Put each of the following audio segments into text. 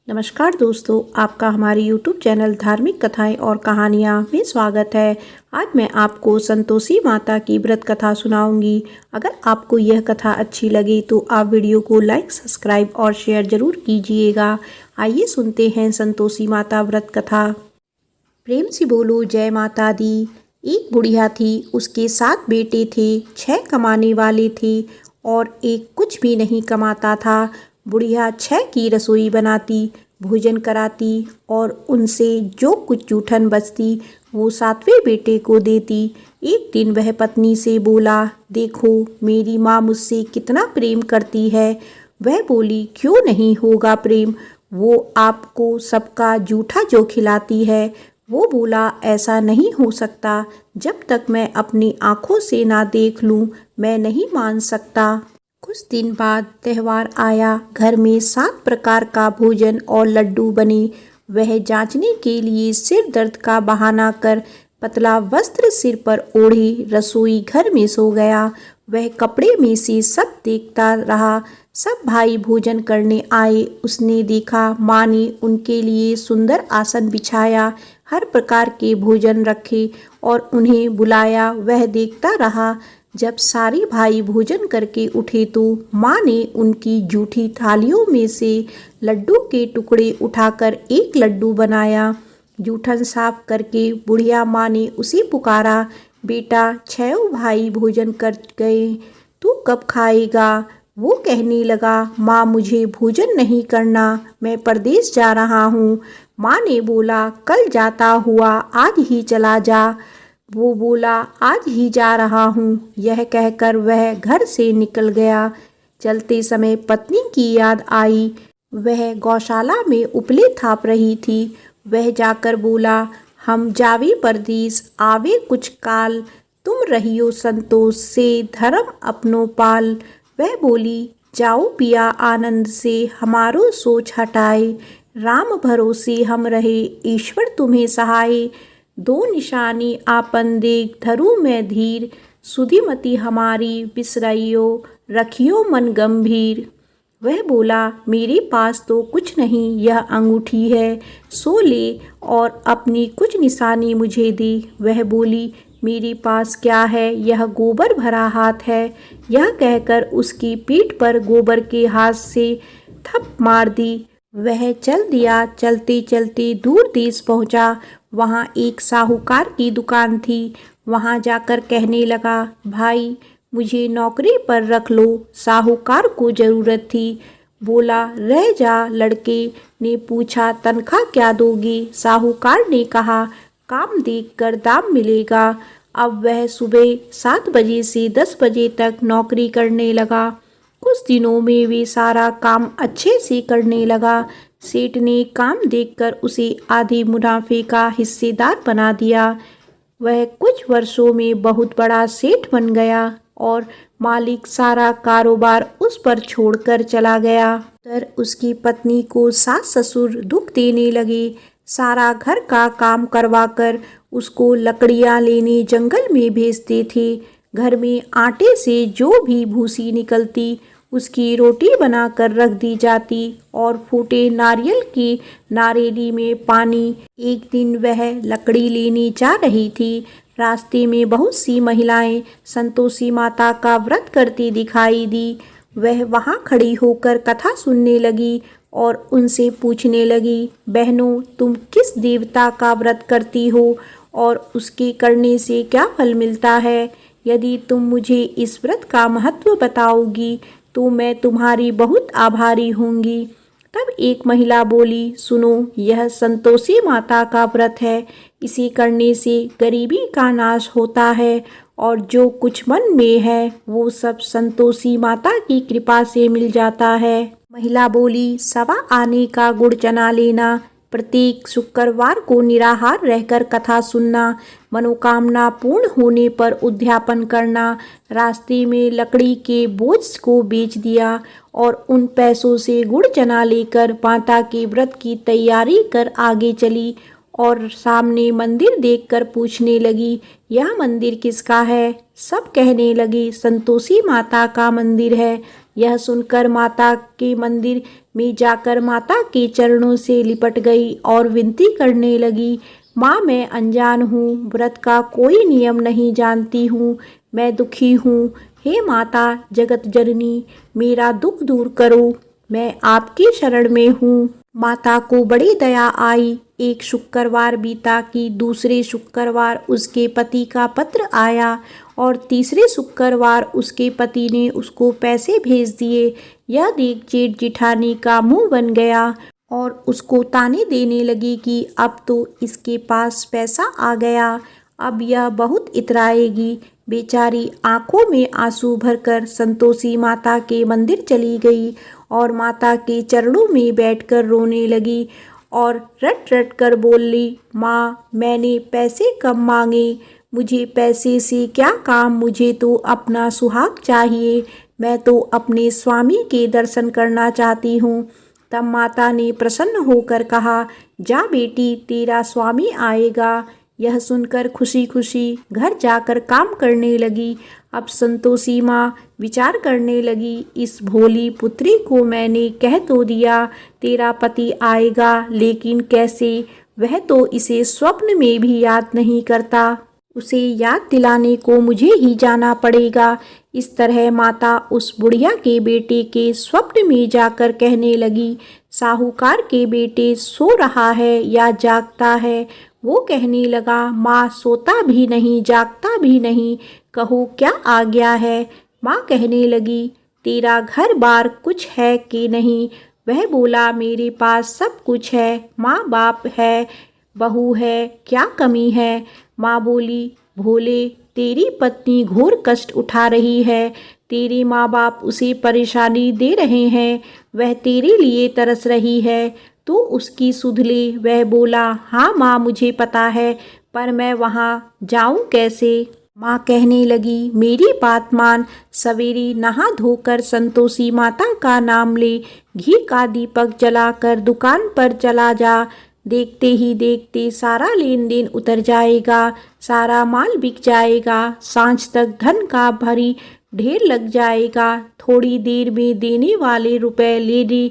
नमस्कार दोस्तों, आपका हमारे YouTube चैनल धार्मिक कथाएं और कहानियां में स्वागत है। आज मैं आपको संतोषी माता की व्रत कथा सुनाऊंगी। अगर आपको यह कथा अच्छी लगे तो आप वीडियो को लाइक, सब्सक्राइब और शेयर जरूर कीजिएगा। आइए सुनते हैं संतोषी माता व्रत कथा। प्रेम से बोलो जय माता दी। एक बुढ़िया थी, उसके 7 बेटे थे। 6 कमाने वाले थे और एक कुछ भी नहीं कमाता था। बुढ़िया 6 की रसोई बनाती, भोजन कराती और उनसे जो कुछ जूठन बचती वो 7वें बेटे को देती। एक दिन वह पत्नी से बोला, देखो मेरी माँ मुझसे कितना प्रेम करती है। वह बोली, क्यों नहीं होगा प्रेम, वो आपको सबका जूठा जो खिलाती है। वो बोला, ऐसा नहीं हो सकता, जब तक मैं अपनी आँखों से ना देख लूँ मैं नहीं मान सकता। कुछ दिन बाद त्यौहार आया। घर में 7 प्रकार का भोजन और लड्डू बने। वह जांचने के लिए सिर दर्द का बहाना कर पतला वस्त्र सिर पर ओढ़े रसोई घर में सो गया। वह कपड़े में से सब देखता रहा। सब भाई भोजन करने आए। उसने देखा माँ ने उनके लिए सुंदर आसन बिछाया, हर प्रकार के भोजन रखे और उन्हें बुलाया। वह देखता रहा। जब सारे भाई भोजन करके उठे तो माँ ने उनकी जूठी थालियों में से लड्डू के टुकड़े उठाकर एक लड्डू बनाया। जूठन साफ करके बुढ़िया माँ ने उसे पुकारा, बेटा 6 भाई भोजन कर गए, तू कब खाएगा। वो कहने लगा, माँ मुझे भोजन नहीं करना, मैं परदेश जा रहा हूँ। माँ ने बोला, कल जाता हुआ आज ही चला जा। वो बोला, आज ही जा रहा हूँ। यह कहकर वह घर से निकल गया। चलते समय पत्नी की याद आई। वह गौशाला में उपले थाप रही थी। वह जाकर बोला, हम जावे परदेस आवे कुछ काल, तुम रहियो संतोष से धर्म अपनो पाल। वह बोली, जाओ पिया आनंद से हमारो सोच हटाए, राम भरोसे हम रहे ईश्वर तुम्हें सहाय। 2 निशानी आपन देख धरू में धीर, सुधिमति हमारी बिसराइयो रखियो मन गंभीर। वह बोला, मेरे पास तो कुछ नहीं, यह अंगूठी है, सो ले और अपनी कुछ निशानी मुझे दे। वह बोली, मेरे पास क्या है, यह गोबर भरा हाथ है। यह कहकर उसकी पीठ पर गोबर के हाथ से थप मार दी। वह चल दिया। चलते चलते दूर देश पहुंचा। वहाँ एक साहूकार की दुकान थी। वहाँ जाकर कहने लगा, भाई मुझे नौकरी पर रख लो। साहूकार को ज़रूरत थी। बोला, रह जा। लड़के ने पूछा, तनख्वाह क्या दोगे। साहूकार ने कहा, काम देखकर दाम मिलेगा। अब वह सुबह 7 बजे से 10 बजे तक नौकरी करने लगा। कुछ दिनों में वे सारा काम अच्छे से करने लगा। सेठ ने काम देखकर उसे आधे मुनाफे का हिस्सेदार बना दिया। वह कुछ वर्षों में बहुत बड़ा सेठ बन गया और मालिक सारा कारोबार उस पर छोड़कर चला गया। तर उसकी पत्नी को सास ससुर दुख देने लगे। सारा घर का काम करवाकर उसको लकड़ियाँ लेने जंगल में भेजते थे। घर में आटे से जो भी भूसी निकलती उसकी रोटी बनाकर रख दी जाती और फूटे नारियल की नारेली में पानी। एक दिन वह लकड़ी लेने जा रही थी। रास्ते में बहुत सी महिलाएं संतोषी माता का व्रत करती दिखाई दी। वह वहां खड़ी होकर कथा सुनने लगी और उनसे पूछने लगी, बहनों तुम किस देवता का व्रत करती हो और उसके करने से क्या फल मिलता है। यदि तुम मुझे इस व्रत का महत्व बताओगी तो मैं तुम्हारी बहुत आभारी होंगी। तब एक महिला बोली, सुनो, यह संतोषी माता का व्रत है। इसे करने से गरीबी का नाश होता है और जो कुछ मन में है वो सब संतोषी माता की कृपा से मिल जाता है। महिला बोली, सवा आने का गुड़ चना लेना, प्रत्येक शुक्रवार को निराहार रहकर कथा सुनना, मनोकामना पूर्ण होने पर उद्यापन करना। रास्ते में लकड़ी के बोझ को बेच दिया और उन पैसों से गुड़ चना लेकर माता के व्रत की तैयारी कर आगे चली और सामने मंदिर देखकर पूछने लगी, यह मंदिर किसका है? सब कहने लगे, संतोषी माता का मंदिर है। यह सुनकर माता के मंदिर में जाकर माता के चरणों से लिपट गई और विनती करने लगी, माँ मैं अनजान हूँ, व्रत का कोई नियम नहीं जानती हूँ, मैं दुखी हूँ। हे माता जगत जननी, मेरा दुख दूर करो, मैं आपकी शरण में हूँ। माता को बड़ी दया आई। एक शुक्रवार बीता कि दूसरे शुक्रवार उसके पति का पत्र आया और तीसरे शुक्रवार उसके पति ने उसको पैसे भेज दिए। यह देख जेठ जिठानी का मुंह बन गया और उसको ताने देने लगी कि अब तो इसके पास पैसा आ गया, अब यह बहुत इतराएगी। बेचारी आंखों में आंसू भरकर संतोषी माता के मंदिर चली गई और माता के चरणों में बैठकर रोने लगी और रट रट कर बोली, माँ मैंने पैसे कम मांगे, मुझे पैसे से क्या काम, मुझे तो अपना सुहाग चाहिए, मैं तो अपने स्वामी के दर्शन करना चाहती हूँ। तब माता ने प्रसन्न होकर कहा, जा बेटी तेरा स्वामी आएगा। यह सुनकर खुशी खुशी घर जाकर काम करने लगी। अब संतोषी माँ विचार करने लगी, इस भोली पुत्री को मैंने कह तो दिया तेरा पति आएगा, लेकिन कैसे, वह तो इसे स्वप्न में भी याद नहीं करता, उसे याद दिलाने को मुझे ही जाना पड़ेगा। इस तरह माता उस बुढ़िया के बेटे के स्वप्न में जाकर कहने लगी, साहूकार के बेटे सो रहा है या जागता है? वो कहने लगा, माँ सोता भी नहीं जागता भी नहीं, कहो क्या आ गया है? माँ कहने लगी, तेरा घर बार कुछ है कि नहीं? वह बोला, मेरे पास सब कुछ है, माँ बाप है, बहू है, क्या कमी है? माँ बोली, भोले तेरी पत्नी घोर कष्ट उठा रही है, तेरे माँ बाप उसे परेशानी दे रहे हैं, वह तेरे लिए तरस रही है, तो उसकी सुध ले। वह बोला, हाँ माँ मुझे पता है, पर मैं वहाँ जाऊँ कैसे? माँ कहने लगी, मेरी बात मान, सवेरे नहा धोकर संतोषी माता का नाम ले, घी का दीपक जलाकर दुकान पर चला जा, देखते ही देखते सारा लेन देन उतर जाएगा, सारा माल बिक जाएगा, सांझ तक धन का भारी ढेर लग जाएगा, थोड़ी देर में देने वाले रुपए लेने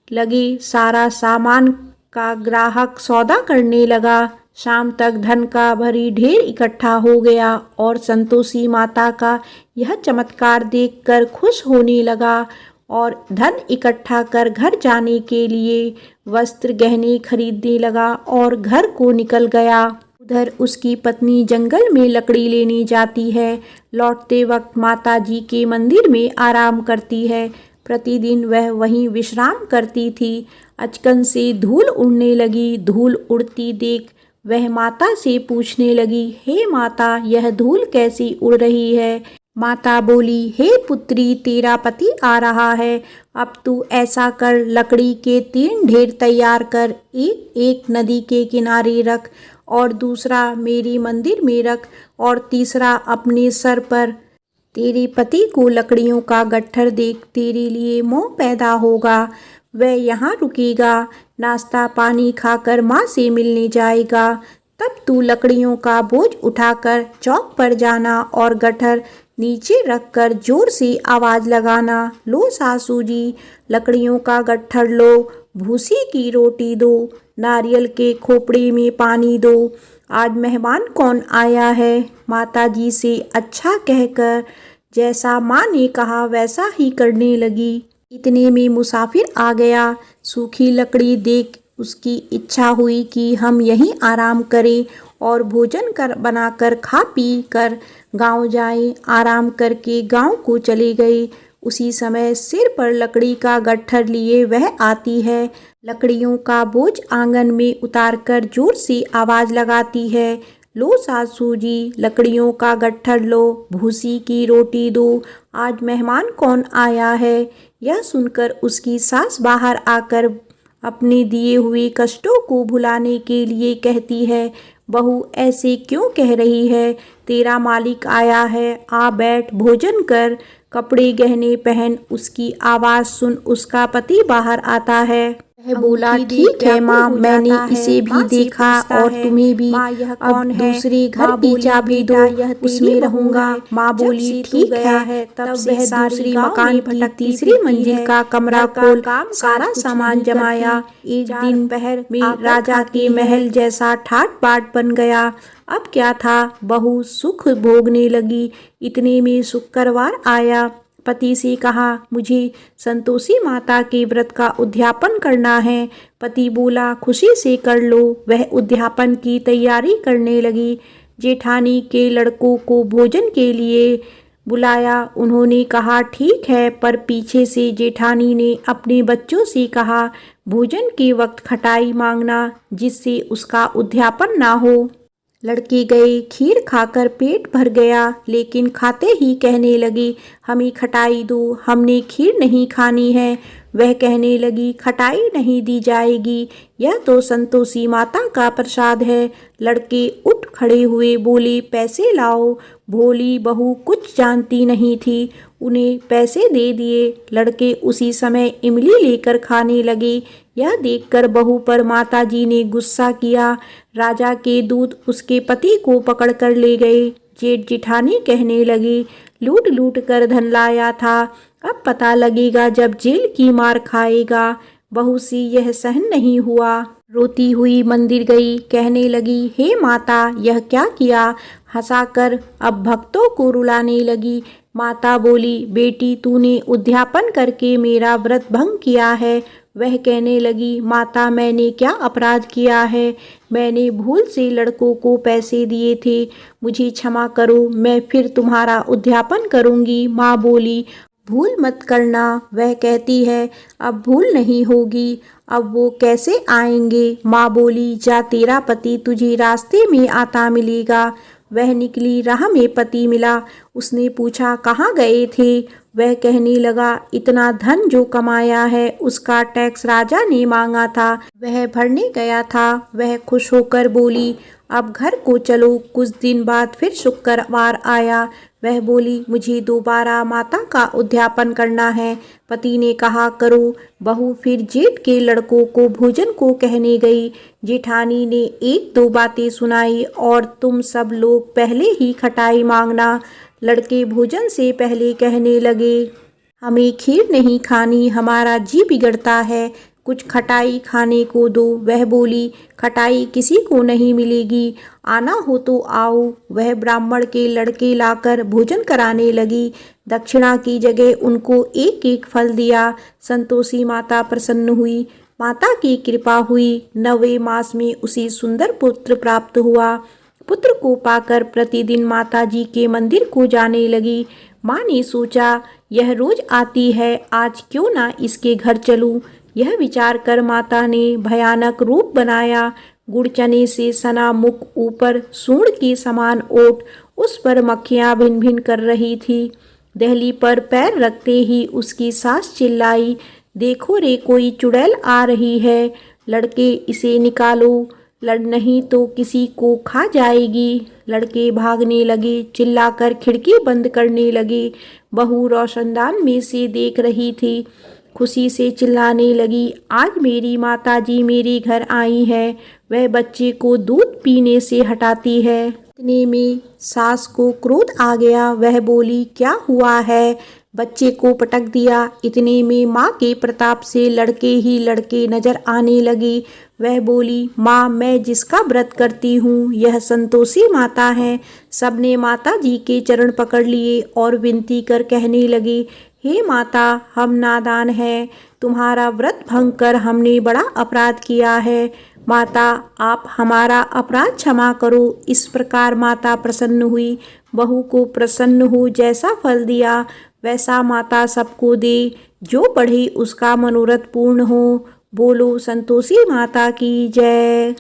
लगे, सारा सामान का ग्राहक सौदा करने लगा, शाम तक धन का भारी ढेर इकट्ठा हो गया और संतोषी माता का यह चमत्कार देखकर खुश होने लगा और धन इकट्ठा कर घर जाने के लिए वस्त्र गहने खरीदने लगा और घर को निकल गया। उधर उसकी पत्नी जंगल में लकड़ी लेने जाती है, लौटते वक्त माता जी के मंदिर में आराम करती है। प्रतिदिन वह वहीं विश्राम करती थी। अचकन से धूल उड़ने लगी। धूल उड़ती देख वह माता से पूछने लगी, हे माता यह धूल कैसी उड़ रही है? माता बोली, हे पुत्री तेरा पति आ रहा है, अब तू ऐसा कर, लकड़ी के 3 ढेर तैयार कर, एक नदी के किनारे रख और दूसरा मेरी मंदिर में रख और तीसरा अपने सर पर। तेरे पति को लकड़ियों का गट्ठर देख तेरे लिए मोह पैदा होगा, वह यहाँ रुकेगा, नाश्ता पानी खाकर माँ से मिलने जाएगा, तब तू लकड़ियों का बोझ उठाकर चौक पर जाना और गट्ठर नीचे रखकर जोर से आवाज़ लगाना, लो सासू जी लकड़ियों का गट्ठर लो, भूसी की रोटी दो, नारियल के खोपड़े में पानी दो, आज मेहमान कौन आया है? माता जी से अच्छा कहकर जैसा माँ ने कहा वैसा ही करने लगी। इतने में मुसाफिर आ गया। सूखी लकड़ी देख उसकी इच्छा हुई कि हम यहीं आराम करें और भोजन बनाकर खा पी कर गांव जाएं। आराम करके गांव को चले गए। उसी समय सिर पर लकड़ी का गट्ठर लिए वह आती है। लकड़ियों का बोझ आंगन में उतारकर जोर से आवाज़ लगाती है, लो सासू जी लकड़ियों का गट्ठर लो, भूसी की रोटी दो, आज मेहमान कौन आया है? यह सुनकर उसकी सास बाहर आकर अपने दिए हुए कष्टों को भुलाने के लिए कहती है, बहू ऐसे क्यों कह रही है? तेरा मालिक आया है, आ बैठ भोजन कर, कपड़े गहने पहन। उसकी आवाज़ सुन उसका पति बाहर आता है। वह बोला, ठीक है माँ, मैंने इसे भी देखा और तुम्हें भी। अब दूसरे घर की चाबी दो, उसमें रहूंगा। माँ बोली, ठीक है। तब वह दूसरी मकान की तीसरी मंजिल का कमरा खोल सारा सामान जमाया। एक दिन पहर में राजा के महल जैसा ठाट बाट बन गया। अब क्या था, बहू सुख भोगने लगी। इतने में शुक्रवार आया। पति से कहा, मुझे संतोषी माता के व्रत का उद्यापन करना है। पति बोला, खुशी से कर लो। वह उद्यापन की तैयारी करने लगी। जेठानी के लड़कों को भोजन के लिए बुलाया। उन्होंने कहा, ठीक है, पर पीछे से जेठानी ने अपने बच्चों से कहा, भोजन के वक्त खटाई मांगना, जिससे उसका उद्यापन ना हो। लड़के गए। खीर खाकर पेट भर गया, लेकिन खाते ही कहने लगे, हमें खटाई दो, हमने खीर नहीं खानी है। वह कहने लगी, खटाई नहीं दी जाएगी, यह तो संतोषी माता का प्रसाद है। लड़के उठ खड़े हुए, बोले, पैसे लाओ। भोली बहू कुछ जानती नहीं थी, उन्हें पैसे दे दिए। लड़के उसी समय इमली लेकर खाने लगे। यह देखकर बहू पर माताजी ने गुस्सा किया। राजा के दूत उसके पति को पकड़कर ले गए। जेठ जिठानी कहने लगे, लूट लूट कर धन लाया था, अब पता लगेगा जब जेल की मार खाएगा। बहू से यह सहन नहीं हुआ। रोती हुई मंदिर गई। कहने लगी, हे माता, यह क्या किया। हंसाकर अब भक्तों को रुलाने लगी। माता बोली, बेटी, तूने उद्यापन करके मेरा व्रत भंग किया है। वह कहने लगी, माता, मैंने क्या अपराध किया है। मैंने भूल से लड़कों को पैसे दिए थे, मुझे क्षमा करो, मैं फिर तुम्हारा उद्यापन करूंगी। माँ बोली, भूल मत करना। वह कहती है, अब भूल नहीं होगी। अब वो कैसे आएंगे। माँ बोली, जा, तेरा पति तुझे रास्ते में आता मिलेगा। वह निकली, राह में पति मिला। उसने पूछा, कहाँ गए थे। वह कहने लगा, इतना धन जो कमाया है उसका टैक्स राजा ने मांगा था, वह भरने गया था। वह खुश होकर बोली, अब घर को चलो। कुछ दिन बाद फिर शुक्रवार आया। वह बोली, मुझे दोबारा माता का उद्यापन करना है। पति ने कहा, करो। बहू फिर जेठ के लड़कों को भोजन को कहने गई। जेठानी ने एक दो बातें सुनाई, और तुम सब लोग पहले ही खटाई मांगना। लड़के भोजन से पहले कहने लगे, हमें खीर नहीं खानी, हमारा जी बिगड़ता है, कुछ खटाई खाने को दो। वह बोली, खटाई किसी को नहीं मिलेगी, आना हो तो आओ। वह ब्राह्मण के लड़के लाकर भोजन कराने लगी। दक्षिणा की जगह उनको एक एक फल दिया। संतोषी माता प्रसन्न हुई। माता की कृपा हुई। 9वें मास में उसे सुंदर पुत्र प्राप्त हुआ। पुत्र को पाकर प्रतिदिन माताजी के मंदिर को जाने लगी। माँ ने सोचा, यह रोज आती है, आज क्यों ना इसके घर चलूं। यह विचार कर माता ने भयानक रूप बनाया। गुड़ चने से सना मुख, ऊपर सूंड के समान ओट, उस पर मक्खियाँ भिन भिन कर रही थी। दहली पर पैर रखते ही उसकी सास चिल्लाई, देखो रे, कोई चुड़ैल आ रही है, लड़के इसे निकालो, लड़ नहीं तो किसी को खा जाएगी। लड़के भागने लगे, चिल्लाकर खिड़की बंद करने लगे। बहू रोशनदान में से देख रही थी, खुशी से चिल्लाने लगी, आज मेरी माताजी मेरे घर आई है। वह बच्चे को दूध पीने से हटाती है। इतने में सास को क्रोध आ गया। वह बोली, क्या हुआ है। बच्चे को पटक दिया। इतने में माँ के प्रताप से लड़के ही लड़के नजर आने लगे। वह बोली, माँ, मैं जिसका व्रत करती हूँ यह संतोषी माता है। सबने माता जी के चरण पकड़ लिए और विनती कर कहने लगे, हे माता, हम नादान हैं, तुम्हारा व्रत भंग कर हमने बड़ा अपराध किया है। माता, आप हमारा अपराध क्षमा करो। इस प्रकार माता प्रसन्न हुई। बहू को प्रसन्न हो जैसा फल दिया वैसा माता सबको दे, जो पढ़े उसका मनोरथ पूर्ण हो। बोलो संतोषी माता की जय।